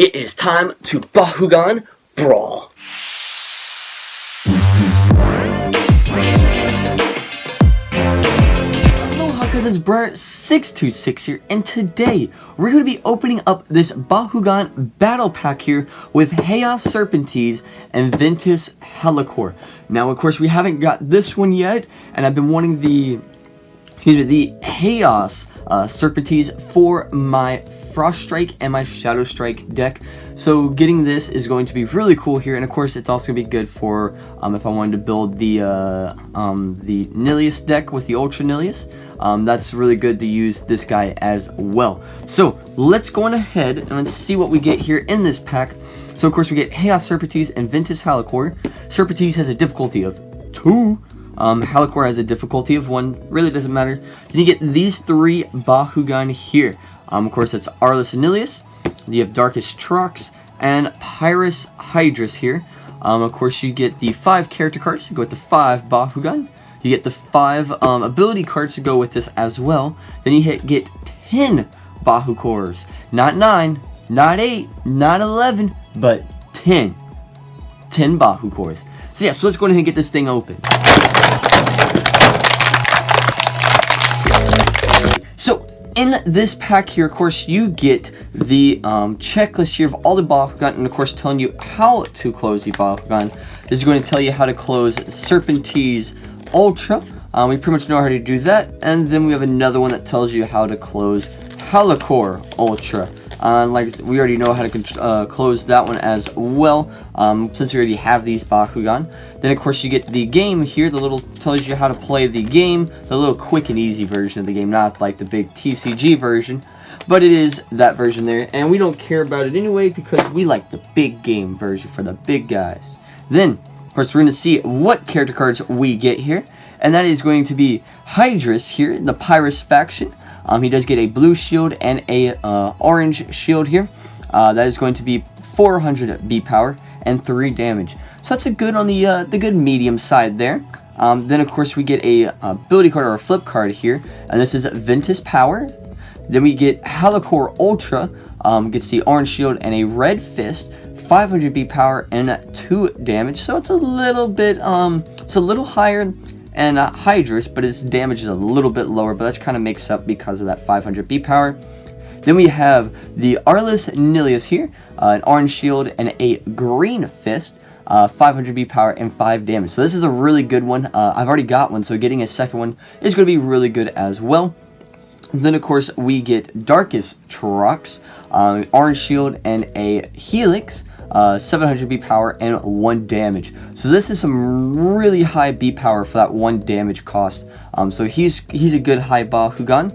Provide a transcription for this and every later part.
It is time to Bakugan Brawl. Aloha, guys, it's Brett626 here, and today we're going to be opening up this Bakugan Battle Pack here with Chaos Serpentes and Ventus Helicore. Now, of course, we haven't got this one yet, and I've been wanting the Chaos Serpentes for my Frost Strike and my Shadow Strike deck. So getting this is going to be really cool here, and of course it's also going to be good for if I wanted to build the Nilius deck with the Ultra Nilius. That's really good to use this guy as well. So let's go on ahead and let's see what we get here in this pack. So of course we get Chaos Serpentes and Ventus Helicore. Serpentes has a difficulty of 2. Helicore has a difficulty of 1. Really doesn't matter. Then you get these 3 Bakugan here. Of course, that's Arlis Nilius. You have Darkest Trox and Pyrus Hydrus here. Of course, you get the 5 character cards to go with the 5 Bakugan. You get the 5 ability cards to go with this as well. Then you get 10 Bahukors. Not 9, not 8, not 11, but 10. 10 Bahukors. So yeah, so let's go ahead and get this thing open. So in this pack here, of course, you get the checklist here of all the Bakugan, and of course telling you how to close the Bakugan. This is going to tell you how to close Serpentes Ultra. We pretty much know how to do that, and then we have another one that tells you how to close Helicore Ultra. Like we already know how to close that one as well, since we already have these Bakugan. Then of course you get the game here. The little tells you how to play the game, the little quick and easy version of the game, not like the big TCG version, but it is that version there, and we don't care about it anyway because we like the big game version for the big guys. Then of course we're going to see what character cards we get here, and that is going to be Hydrus here in the Pyrus faction. He does get a blue shield and a orange shield here. That is going to be 400 B power and 3 damage. So that's a good on the good medium side there. Then of course we get a ability card or a flip card here, and this is Ventus Power. Then we get Helicore Ultra, gets the orange shield and a red fist, 500 B power and 2 damage. So it's a little bit it's a little higher and Hydrus, but its damage is a little bit lower, but that's kind of makes up because of that 500 B power. Then we have the Arlis Nilius here, an orange shield and a green fist, 500 B power and 5 damage. So this is a really good one. I've already got one, so getting a second one is going to be really good as well. Then of course we get Darkest Trox, orange shield and a Helix, 700 B power and 1 damage. So this is some really high B power for that 1 damage cost. So he's a good high Bakugan.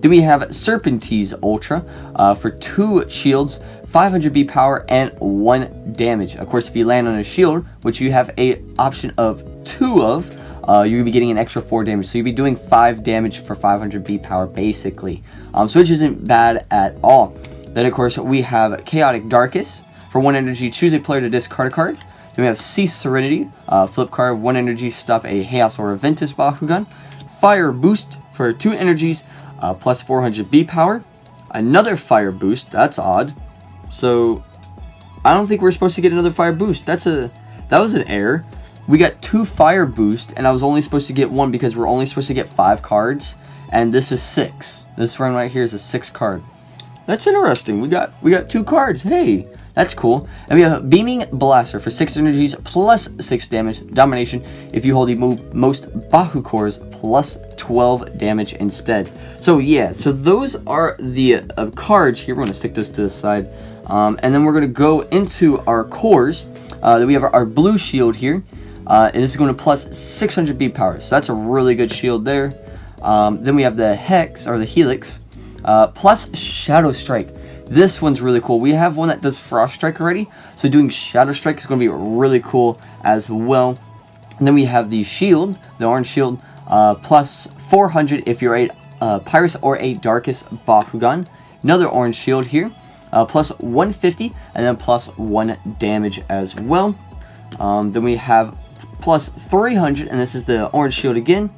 Then we have Serpentes Ultra for 2 shields, 500 B power and 1 damage. Of course, if you land on a shield, which you have a option of 2 of, you'll be getting an extra 4 damage. So you'll be doing 5 damage for 500 B power basically. So which isn't bad at all. Then of course we have Chaotic Darkest. For 1 energy, choose a player to discard a card. Then we have Cease Serenity, flip card, 1 energy, stop a Chaos or a Ventus Bakugan. Fire Boost for 2 energies, plus 400 B power. Another Fire Boost, that's odd. So, I don't think we're supposed to get another Fire Boost. That was an error. We got 2 Fire Boost, and I was only supposed to get 1 because we're only supposed to get 5 cards. And this is 6. This one right here is a 6 card. That's interesting. We got 2 cards. Hey! That's cool. And we have Beaming Blaster for 6 energies plus 6 damage. Domination if you hold the most Bahukors plus 12 damage instead. So yeah, so those are the cards here. We're going to stick this to the side. And then we're going to go into our cores. Then we have our blue shield here. And this is going to plus 600 B power. So that's a really good shield there. Then we have the Hex, or the Helix, plus Shadow Strike. This one's really cool. We have one that does Frost Strike already, so doing Shadow Strike is going to be really cool as well. And then we have the shield, the orange shield, plus 400 if you're a Pyrus or a Darkest Bakugan. Another orange shield here, plus 150, and then plus 1 damage as well. Then we have plus 300, and this is the orange shield again.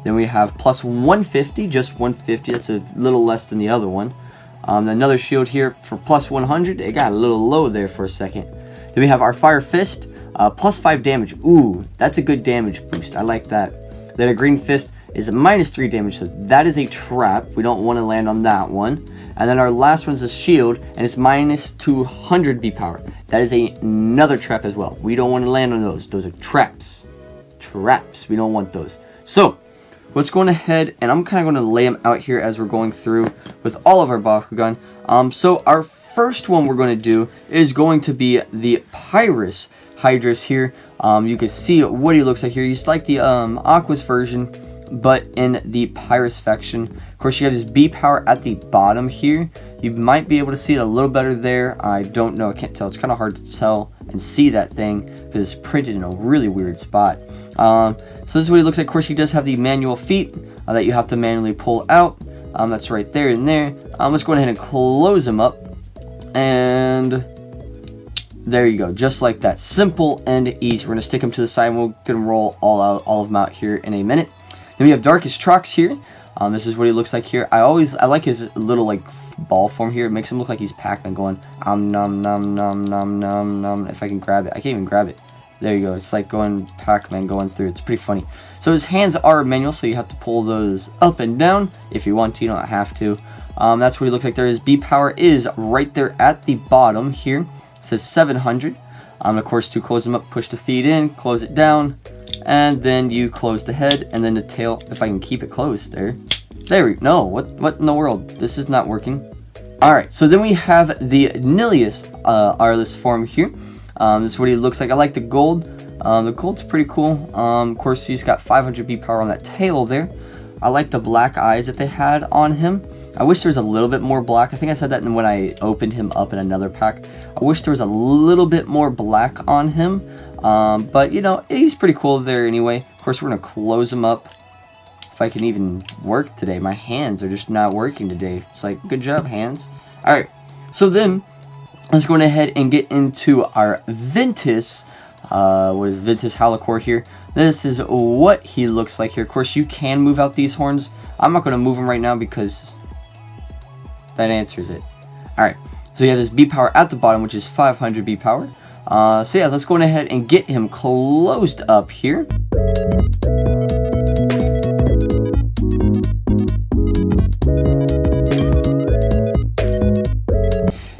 Then we have plus 150, just 150. That's a little less than the other one. Another shield here for plus 100. It got a little low there for a second. Then we have our Fire Fist, plus 5 damage. Ooh, that's a good damage boost. I like that. Then a Green Fist is a minus 3 damage, so that is a trap. We don't want to land on that one. And then our last one's a shield, and it's minus 200 B power. That is another trap as well. We don't want to land on those. Those are traps. Traps. We don't want those. So, let's go ahead, and I'm kind of going to lay them out here as we're going through with all of our Bakugan. So our first one we're going to do is going to be the Pyrus Hydrus here. You can see what he looks like here. He's like the Aqua's version, but in the Pyrus faction. Of course, you have his B power at the bottom here. You might be able to see it a little better there. I don't know. I can't tell. It's kind of hard to tell and see that thing because it's printed in a really weird spot. So this is what he looks like. Of course, he does have the manual feet that you have to manually pull out. That's right there and there. Let's go ahead and close him up. And there you go. Just like that. Simple and easy. We're going to stick him to the side and we're going to roll all of them out here in a minute. Then we have Darkest Trox here. This is what he looks like here. I like his little like ball form here. It makes him look like he's Pac-Man going nom nom nom nom nom nom. If I can grab it. I can't even grab it. There you go. It's like going Pac-Man going through. It's pretty funny. So his hands are manual, so you have to pull those up and down if you want to. You don't have to. That's what he looks like there. His B power is right there at the bottom here. It says 700. Of course, to close them up, push the feet in, close it down, and then you close the head, and then the tail, if I can keep it closed there. There we go. No, what in the world? This is not working. Alright, so then we have the Nilius Arliss form here. This is what he looks like. I like the gold. The gold's pretty cool. Of course, he's got 500 B power on that tail there. I like the black eyes that they had on him. I wish there was a little bit more black. I think I said that when I opened him up in another pack. I wish there was a little bit more black on him. But, you know, he's pretty cool there anyway. Of course, we're going to close him up. If I can even work today. My hands are just not working today. It's like, good job, hands. Alright, so then, let's go ahead and get into our Ventus. What is Ventus Halicore here? This is what he looks like here. Of course, you can move out these horns. I'm not going to move them right now because that answers it. Alright, so you have this B power at the bottom, which is 500 B power. So yeah, let's go ahead and get him closed up here.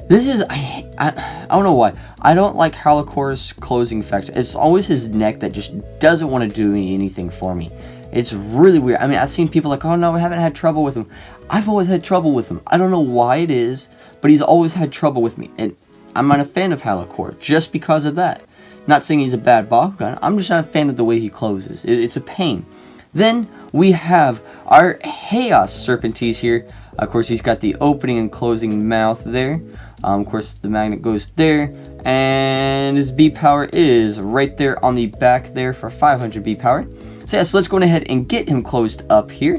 This is, I don't know why. I don't like Halicore's closing factor. It's always his neck that just doesn't want to do anything for me. It's really weird. I mean, I've seen people like, oh no, I haven't had trouble with him. I've always had trouble with him. I don't know why it is, but he's always had trouble with me. And I'm not a fan of Halicore just because of that. Not saying he's a bad Bakugan. I'm just not a fan of the way he closes. It's a pain. Then we have our Chaos Serpentes here. Of course, he's got the opening and closing mouth there. Of course, the magnet goes there. And his B power is right there on the back there for 500 B power. So yeah, so let's go ahead and get him closed up here.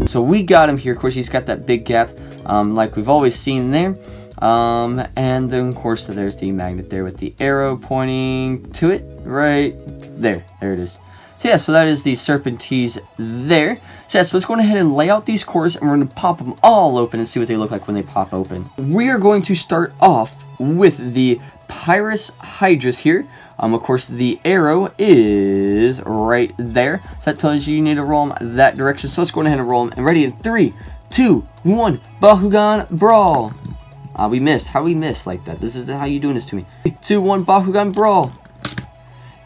So we got him here. Of course, he's got that big gap like we've always seen there. And then, of course, there's the magnet there with the arrow pointing to it right there. There it is. So yeah, so that is the Serpentes there. So yeah, so let's go ahead and lay out these cores, and we're going to pop them all open and see what they look like when they pop open. We are going to start off with the Pyrus Hydrus here. Of course, the arrow is right there. So that tells you need to roll them that direction. So let's go ahead and roll them. And ready in 3, 2, 1. Bakugan Brawl. We missed. How we missed like that? This is how you doing this to me. 3, 2, 1. Bakugan Brawl.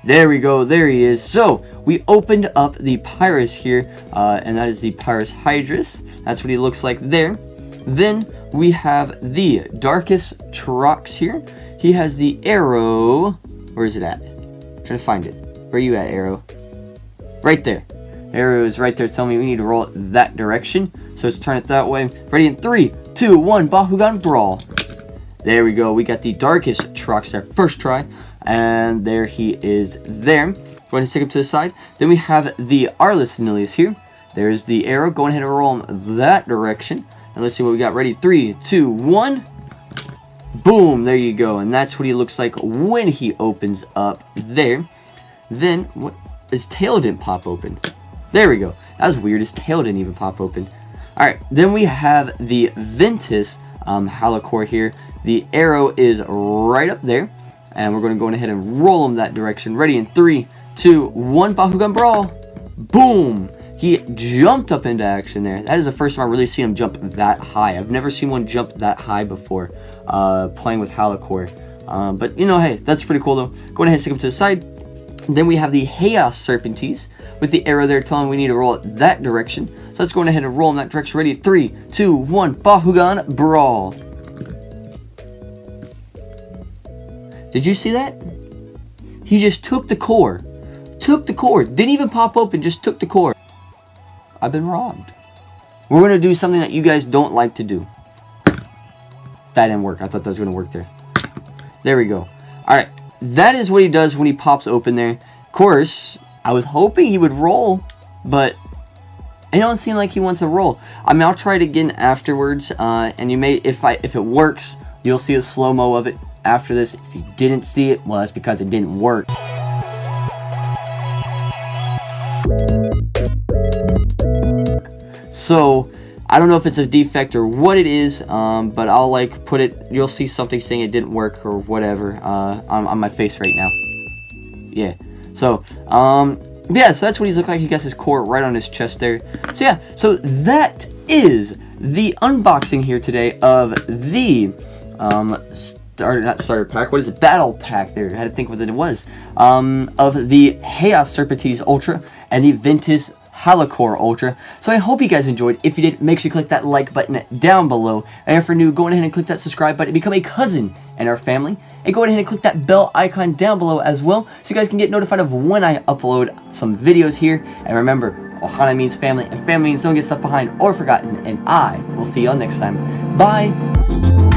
There we go. There he is. So we opened up the Pyrus here, and that is the Pyrus Hydrus. That's what he looks like there. Then we have the Darkest Trox here. He has the arrow. Where is it at? I'm trying to find it. Where are you at, arrow? Right there. Arrow is right there telling me we need to roll it that direction. So let's turn it that way. Ready in 3, 2, 1. Bakugan Brawl. There we go. We got the Darkest Trox there. First try. And there he is there. Go ahead and stick him to the side. Then we have the Arliss Nilius here. There's the arrow. Go ahead and roll him that direction. And let's see what we got. Ready? 3, 2, 1. Boom. There you go. And that's what he looks like when he opens up there. Then, what? His tail didn't pop open. There we go. That was weird. His tail didn't even pop open. Alright, then we have the Ventus Halicore here. The arrow is right up there. And we're going to go ahead and roll him that direction. Ready in 3, 2, 1. Bakugan Brawl. Boom. He jumped up into action there. That is the first time I really see him jump that high. I've never seen one jump that high before playing with Halicore. But, you know, hey, that's pretty cool, though. Go ahead and stick him to the side. Then we have the Chaos Serpentes with the arrow there telling we need to roll it that direction. So let's go ahead and roll in that direction. Ready? 3, 2, 1. Bakugan Brawl. Did you see that? He just took the core. Took the core. Didn't even pop open, just took the core. I've been robbed. We're going to do something that you guys don't like to do. That didn't work. I thought that was going to work there. There we go. Alright. That is what he does when he pops open there. Of course, I was hoping he would roll, but it don't seem like he wants to roll. I mean, I'll try it again afterwards, and you may, if it works, you'll see a slow-mo of it after this. If you didn't see it, well, that's because it didn't work. So, I don't know if it's a defect or what it is, but I'll like put it, you'll see something saying it didn't work or whatever on my face right now. Yeah. So, yeah, so that's what he's looking like. He got his core right on his chest there. So yeah, so that is the unboxing here today of the not starter pack, what is it? Battle pack there. I had to think what it was. Of the Chaos Serpentes Ultra and the Ventus Halicore Ultra. So I hope you guys enjoyed. If you did, make sure you click that like button down below. And if you're new, go ahead and click that subscribe button to become a cousin in our family. And go ahead and click that bell icon down below as well, so you guys can get notified of when I upload some videos here. And remember, Ohana means family, and family means don't get left behind or forgotten. And I will see y'all next time. Bye!